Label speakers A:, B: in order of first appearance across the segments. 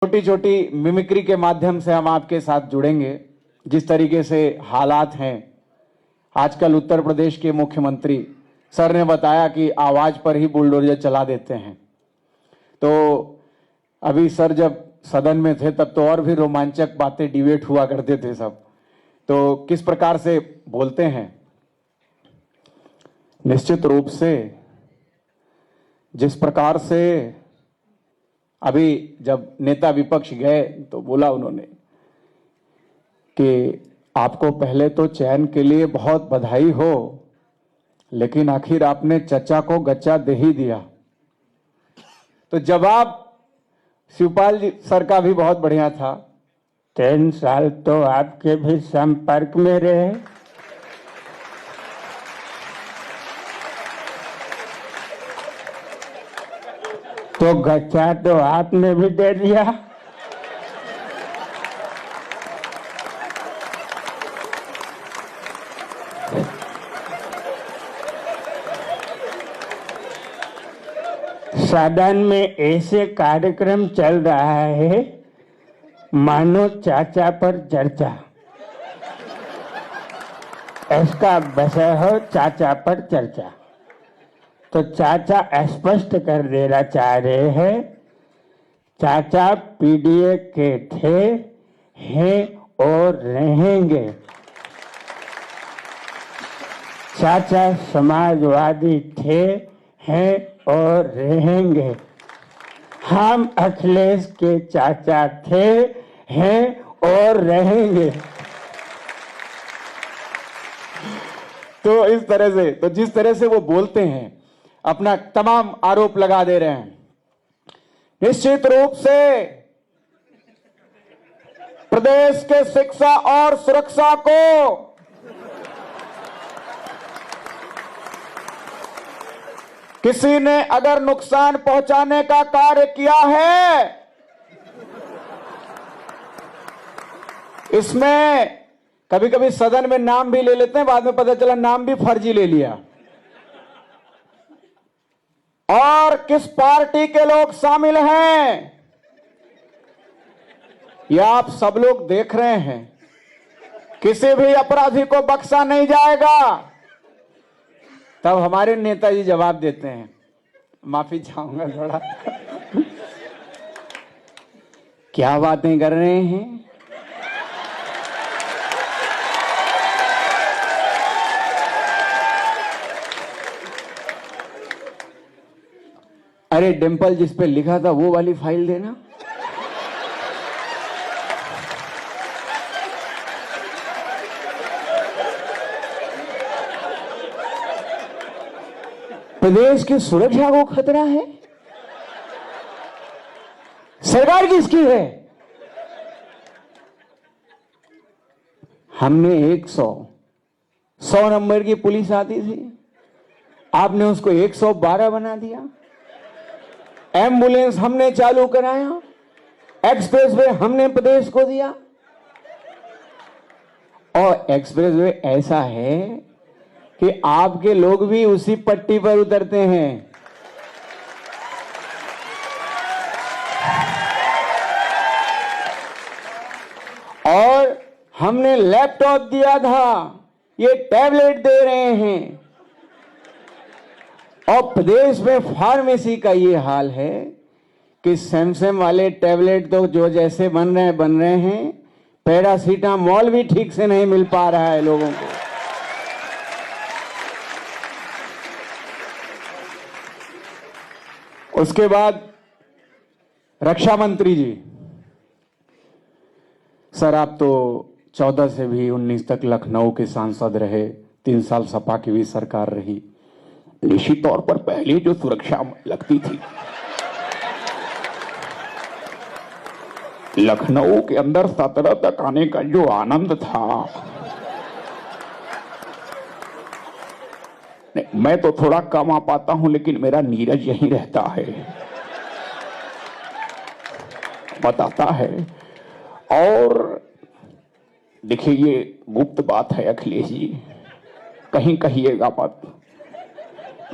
A: छोटी छोटी मिमिक्री के माध्यम से हम आपके साथ जुड़ेंगे। जिस तरीके से हालात हैं आजकल, उत्तर प्रदेश के मुख्यमंत्री सर ने बताया कि आवाज पर ही बुलडोजर चला देते हैं। तो अभी सर जब सदन में थे तब तो और भी रोमांचक बातें डिबेट हुआ करते थे सब। तो किस प्रकार से बोलते हैं, निश्चित रूप से जिस प्रकार से अभी जब नेता विपक्ष गए तो बोला उन्होंने कि आपको पहले तो चयन के लिए बहुत बधाई हो, लेकिन आखिर आपने चचा को गच्चा दे ही दिया। तो जवाब शिवपाल जी सर का भी बहुत बढ़िया था।
B: 3 साल तो आपके भी संपर्क में रहे, तो गच्चा तो आपने भी दे दिया। सदन में ऐसे कार्यक्रम चल रहा है मानो चाचा पर चर्चा। इसका विषय हो चाचा पर चर्चा। तो चाचा स्पष्ट कर देना चाह रहे हैं, चाचा पीडीए के थे, हैं और रहेंगे। चाचा समाजवादी थे, हैं और रहेंगे। हम अखिलेश के चाचा थे, हैं और रहेंगे।
A: तो इस तरह से, तो जिस तरह से वो बोलते हैं, अपना तमाम आरोप लगा दे रहे हैं, निश्चित रूप से प्रदेश के शिक्षा और सुरक्षा को किसी ने अगर नुकसान पहुंचाने का कार्य किया है, इसमें कभी कभी सदन में नाम भी ले लेते हैं, बाद में पता चला नाम भी फर्जी ले लिया। और किस पार्टी के लोग शामिल हैं यह आप सब लोग देख रहे हैं। किसी भी अपराधी को बख्शा नहीं जाएगा। तब हमारे नेताजी जवाब देते हैं, माफी चाहूंगा थोड़ा क्या बातें कर रहे हैं। अरे डिंपल जिस पे लिखा था वो वाली फाइल देना। प्रदेश की सुरक्षा को खतरा है, सरकार किसकी है? हमने 100 नंबर की पुलिस आती थी, आपने उसको 112 बना दिया। एम्बुलेंस हमने चालू कराया, एक्सप्रेस वे हमने प्रदेश को दिया। और एक्सप्रेस वे ऐसा है कि आपके लोग भी उसी पट्टी पर उतरते हैं। और हमने लैपटॉप दिया था, ये टैबलेट दे रहे हैं। और प्रदेश में फार्मेसी का ये हाल है कि सैमसंग वाले टैबलेट तो जो जैसे बन रहे हैं, पैरासीटामोल भी ठीक से नहीं मिल पा रहा है लोगों को। उसके बाद रक्षा मंत्री जी, सर आप तो 14 से भी 19 तक लखनऊ के सांसद रहे, 3 साल सपा की भी सरकार रही। निश्चित तौर पर पहले जो सुरक्षा लगती थी, लखनऊ के अंदर 17 तक आने का जो आनंद था, मैं तो थोड़ा कम आ पाता हूं, लेकिन मेरा नीरज यहीं रहता है, बताता है। और देखिए ये गुप्त बात है अखिलेश जी, कहीं कहिएगा मत।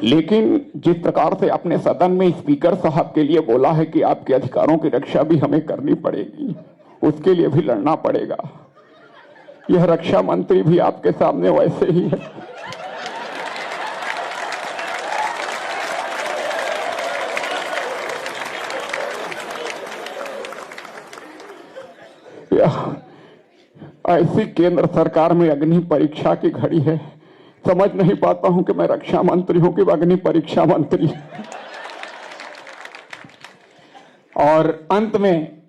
C: लेकिन जिस प्रकार से अपने सदन में स्पीकर साहब के लिए बोला है कि आपके अधिकारों की रक्षा भी हमें करनी पड़ेगी, उसके लिए भी लड़ना पड़ेगा, यह रक्षा मंत्री भी आपके सामने वैसे ही है। ऐसी केंद्र सरकार में अग्नि परीक्षा की घड़ी है, समझ नहीं पाता हूं कि मैं रक्षा मंत्री हूं कि अग्नि परीक्षा मंत्री।
A: और अंत में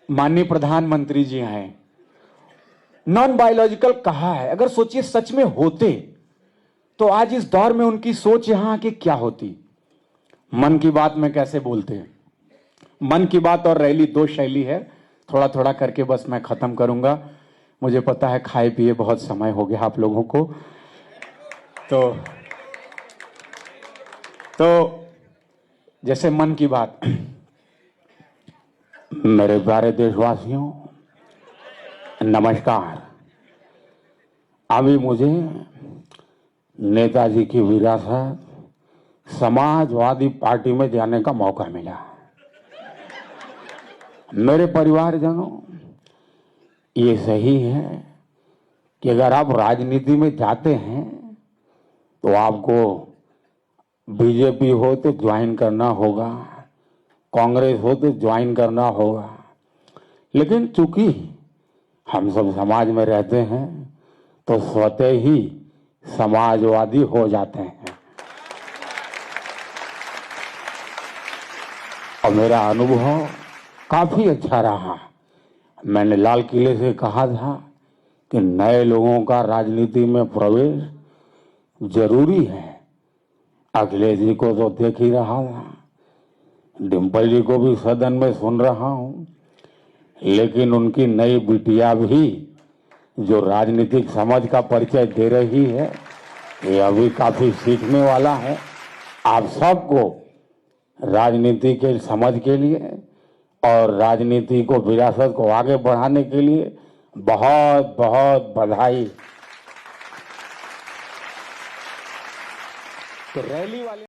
A: माननीय प्रधानमंत्री जी हैं, नॉन बायोलॉजिकल कहा है, अगर सोचिए सच में होते तो आज इस दौर में उनकी सोच यहां की क्या होती। मन की बात में कैसे बोलते हैं, मन की बात और रैली दो शैली है, थोड़ा थोड़ा करके बस मैं खत्म करूंगा। मुझे पता है खाए पिए बहुत समय हो गया आप लोगों को, तो जैसे मन की बात।
B: मेरे प्यारे देशवासियों, नमस्कार। अभी मुझे नेताजी की विरासत समाजवादी पार्टी में जाने का मौका मिला। मेरे परिवारजनों, ये सही है कि अगर आप राजनीति में जाते हैं तो आपको बीजेपी हो तो ज्वाइन करना होगा, कांग्रेस हो तो ज्वाइन करना होगा, लेकिन चूंकि हम सब समाज में रहते हैं तो स्वतः ही समाजवादी हो जाते हैं। और मेरा अनुभव काफी अच्छा रहा। मैंने लाल किले से कहा था कि नए लोगों का राजनीति में प्रवेश जरूरी है। अखिलेश जी को तो देख ही रहा था, डिम्पल जी को भी सदन में सुन रहा हूं, लेकिन उनकी नई बिटिया भी जो राजनीतिक समझ का परिचय दे रही है, ये अभी काफी सीखने वाला है। आप सबको राजनीति के समझ के लिए और राजनीति को विरासत को आगे बढ़ाने के लिए बहुत बहुत बधाई।
A: तो रैली वाले